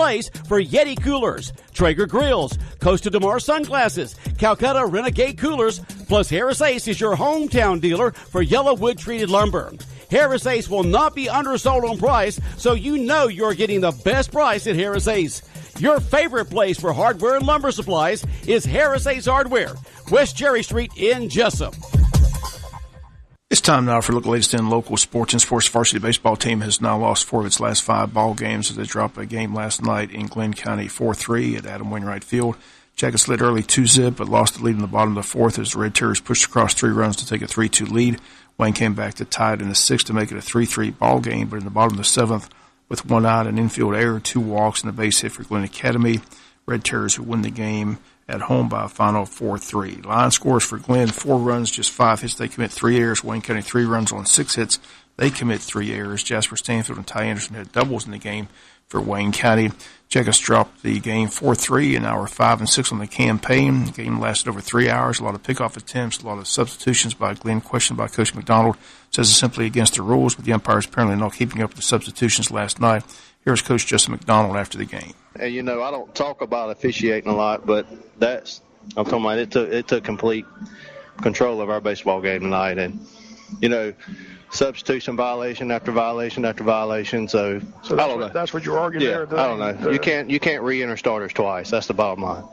place for Yeti coolers, Traeger grills, Costa DeMar sunglasses, Calcutta Renegade coolers, plus Harris Ace is your hometown dealer for yellow wood treated lumber. Harris Ace will not be undersold on price, so you know you're getting the best price at Harris Ace. Your favorite place for hardware and lumber supplies is Harris Ace Hardware, West Cherry Street in Jesup. It's time now for a look at the latest in local sports. And sports varsity baseball team has now lost 4 of its last 5 ball games as they dropped a game last night in Glenn County 4-3 at Adam Wainwright Field. Jackets led early 2-zip, but lost the lead in the bottom of the 4th as the Red Terriers pushed across 3 runs to take a 3-2 lead. Wayne came back to tie it in the 6th to make it a 3-3 ball game, but in the bottom of the 7th, with 1 out, an infield error, 2 walks, and a base hit for Glen Academy, Red Terriers who win the game at home by a final 4-3. Line scores for Glen, 4 runs, just 5 hits. They commit 3 errors. Wayne County 3 runs on 6 hits. They commit 3 errors. Jasper Stanfield and Ty Anderson had doubles in the game for Wayne County. Jackets dropped the game 4-3 and now are 5-6 on the campaign. The game lasted over 3 hours. A lot of pickoff attempts, a lot of substitutions by Glen, questioned by Coach McDonald. Says it's simply against the rules, but the umpires apparently not keeping up with the substitutions last night. Here's Coach Justin McDonald after the game. And, you know, I don't talk about officiating a lot, but I'm talking about it took complete control of our baseball game tonight. And, you know, substitution violation after violation after violation. So I don't know. That's what you're arguing there. I don't know. You can't re-enter starters twice. That's the bottom line.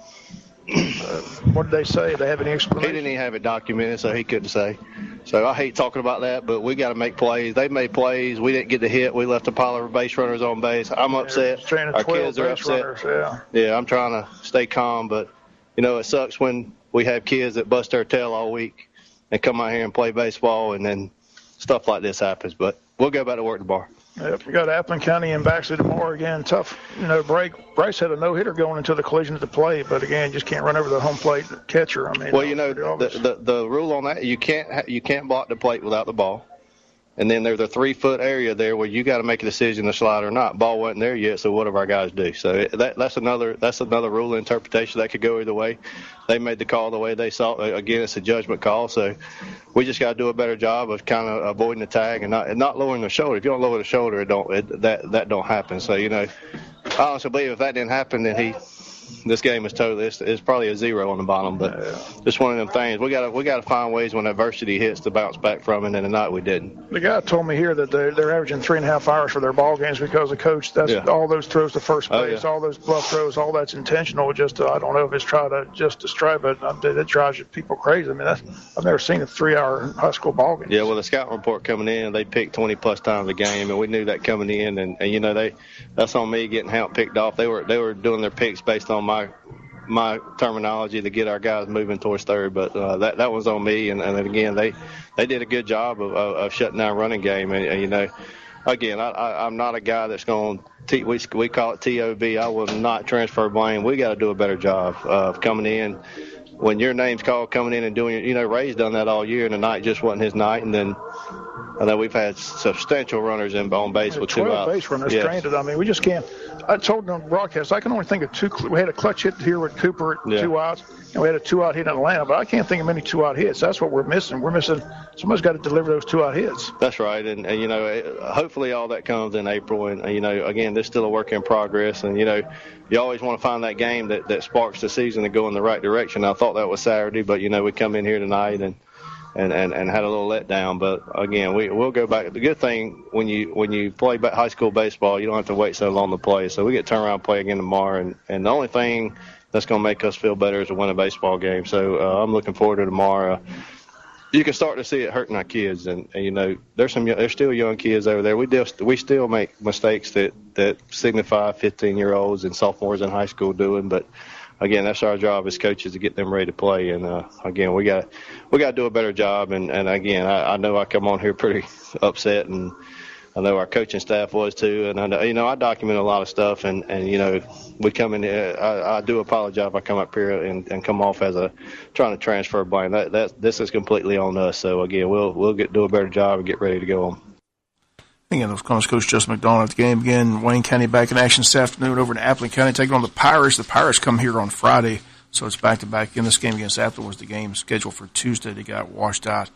What did they say? Did they have any explanation? He didn't even have it documented, so he couldn't say. So I hate talking about that, but we got to make plays. They made plays. We didn't get the hit. We left a pile of base runners on base. I'm upset. Our kids are upset. Yeah, I'm trying to stay calm, but, you know, it sucks when we have kids that bust their tail all week and come out here and play baseball, and then stuff like this happens. But we'll go back to work tomorrow. Yep, we got Appleton County and Baxley tomorrow again. Tough, break. Bryce had a no-hitter going into the collision at the plate, but again, just can't run over the home plate catcher. I mean, well, the rule on that, you can't block the plate without the ball. And then there's a 3-foot area there where you got to make a decision to slide or not. Ball wasn't there yet, so what do our guys do? So that's another rule interpretation that could go either way. They made the call the way they saw it. Again, it's a judgment call, so we just got to do a better job of kind of avoiding the tag and not lowering the shoulder. If you don't lower the shoulder, that don't happen. So, I honestly believe if that didn't happen, then this game is it's probably a 0 on the bottom, but just one of them things. We got to find ways when adversity hits to bounce back from it, and tonight we didn't. The guy told me here that they're averaging 3.5 hours for their ball games because the coach, all those throws to first base, all those bluff throws, all that's intentional. Just I don't know if it's trying to just destroy, but it drives people crazy. I mean, I've never seen a 3-hour high school ball game. Yeah, well, the scouting report coming in, they picked 20+ times a game, and we knew that coming in, and that's on me getting Hamp picked off. They were doing their picks based on my terminology to get our guys moving towards third, but that was on me. And again, they did a good job of shutting down running game. And again, I'm not a guy that's going to we call it TOB. I will not transfer blame. We got to do a better job of coming in when your name's called, coming in and doing. Ray's done that all year, and tonight just wasn't his night. And then I know we've had substantial runners on base with 2 outs. 12 base runners stranded. I mean, we just can't. I told them on the broadcast, I can only think of 2. We had a clutch hit here with Cooper at 2 outs, and we had a 2-out hit in Atlanta, but I can't think of many 2-out hits. That's what we're missing. Somebody's got to deliver those 2-out hits. That's right, and hopefully all that comes in April, and again, this is still a work in progress, and you always want to find that game that sparks the season to go in the right direction. I thought that was Saturday, but we come in here tonight and had a little letdown. But again, we'll go back. The good thing when you play high school baseball, you don't have to wait so long to play. So we get turn around and play again tomorrow, and the only thing that's going to make us feel better is to win a baseball game. So I'm looking forward to tomorrow. You can start to see it hurting our kids, and there's still young kids over there. We still make mistakes that signify 15-year-olds and sophomores in high school doing, but. Again, that's our job as coaches to get them ready to play. And, again, we got to do a better job. And again, I know I come on here pretty upset, and I know our coaching staff was too. And, I document a lot of stuff. And we come in here. I do apologize if I come up here and come off as trying to transfer blame. This is completely on us. So, again, we'll do a better job and get ready to go on. Again, those comments, Coach Justin McDonald at the game again. Wayne County back in action this afternoon over in Appleton County, taking on the Pirates. The Pirates come here on Friday, so it's back-to-back. In this game against Appleton was the game scheduled for Tuesday. They got washed out.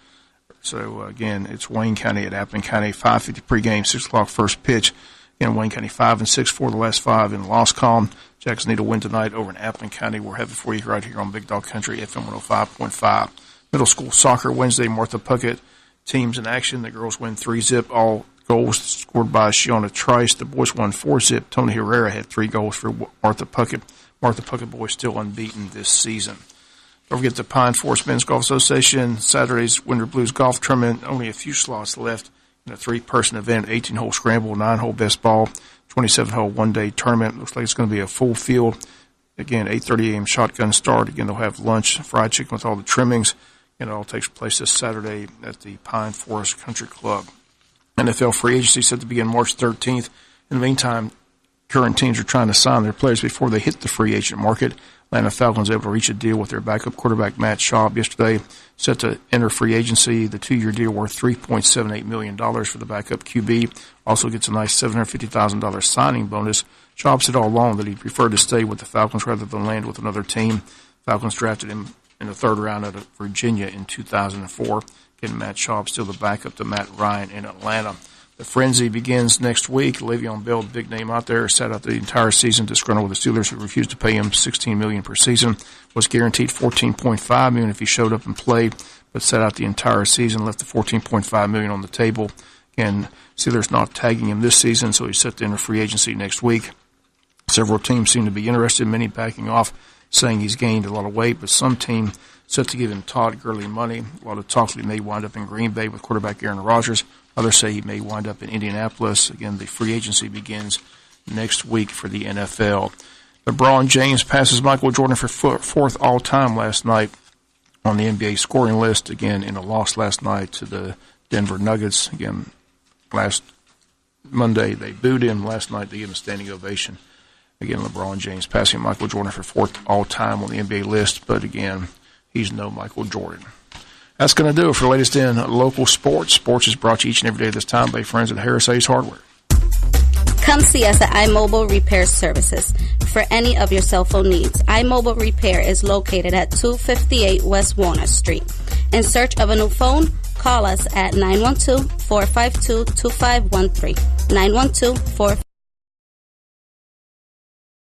So, again, it's Wayne County at Appleton County, 5:50 pregame, 6 o'clock first pitch. Again, Wayne County 5-6 for the last 5 in the loss column. Jackson need a win tonight over in Appleton County. We'll have it for you right here on Big Dog Country, FM 105.5. Middle school soccer Wednesday, Martha Puckett teams in action. The girls win 3-0. All goals scored by Shiona Trice. The boys won 4-0. Tony Herrera had 3 goals for Martha Puckett. Martha Puckett boys still unbeaten this season. Don't forget the Pine Forest Men's Golf Association Saturday's Winter Blues Golf Tournament. Only a few slots left in a 3-person event, 18-hole scramble, 9-hole best ball, 27-hole one-day tournament. Looks like it's going to be a full field. Again, 8:30 a.m. shotgun start. Again, they'll have lunch, fried chicken with all the trimmings. And it all takes place this Saturday at the Pine Forest Country Club. NFL free agency set to begin March 13th. In the meantime, current teams are trying to sign their players before they hit the free agent market. Atlanta Falcons able to reach a deal with their backup quarterback Matt Schaub yesterday, set to enter free agency. The 2-year deal worth $3.78 million for the backup QB. Also gets a nice $750,000 signing bonus. Schaub said all along that he preferred to stay with the Falcons rather than land with another team. Falcons drafted him in the 3rd round out of Virginia in 2004. Again, Matt Schaub still the backup to Matt Ryan in Atlanta. The frenzy begins next week. Le'Veon Bell, big name out there, sat out the entire season, disgruntled with the Steelers, who refused to pay him $16 million per season. Was guaranteed $14.5 million if he showed up and played, but sat out the entire season, left the $14.5 million on the table. Again, Steelers not tagging him this season, so he's set to enter free agency next week. Several teams seem to be interested, many backing off, saying he's gained a lot of weight, but some team set to give him Todd Gurley money. A lot of talks that he may wind up in Green Bay with quarterback Aaron Rodgers. Others say he may wind up in Indianapolis. Again, the free agency begins next week for the NFL. LeBron James passes Michael Jordan for 4th all-time last night on the NBA scoring list. Again, in a loss last night to the Denver Nuggets. Again, last Monday they booed him. Last night they gave him a standing ovation. Again, LeBron James passing Michael Jordan for 4th all-time on the NBA list. But again, he's no Michael Jordan. That's going to do it for the latest in local sports. Sports is brought to you each and every day this time by friends at Harris Ace Hardware. Come see us at iMobile Repair Services for any of your cell phone needs. iMobile Repair is located at 258 West Walnut Street. In search of a new phone, call us at 912-452-2513. 912-452